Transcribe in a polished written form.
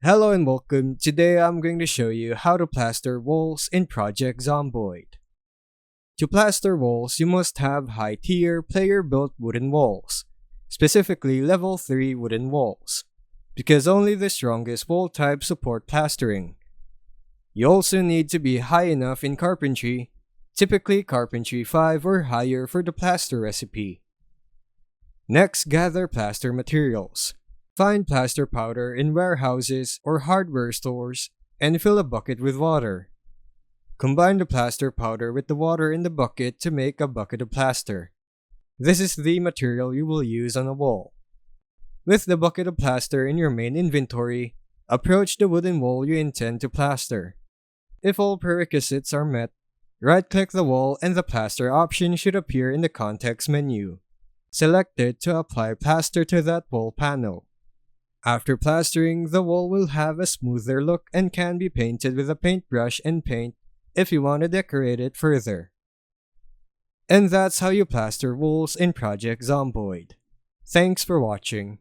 Hello and welcome. Today I'm going to show you how to plaster walls in Project Zomboid. To plaster walls, you must have high-tier, player-built wooden walls, specifically level 3 wooden walls, because only the strongest wall types support plastering. You also need to be high enough in carpentry, typically carpentry 5 or higher for the plaster recipe. Next, gather plaster materials. Find plaster powder in warehouses or hardware stores and fill a bucket with water. Combine the plaster powder with the water in the bucket to make a bucket of plaster. This is the material you will use on a wall. With the bucket of plaster in your main inventory, approach the wooden wall you intend to plaster. If all prerequisites are met, right-click the wall and the plaster option should appear in the context menu. Select it to apply plaster to that wall panel. After plastering, the wall will have a smoother look and can be painted with a paintbrush and paint if you want to decorate it further. And that's how you plaster walls in Project Zomboid. Thanks for watching.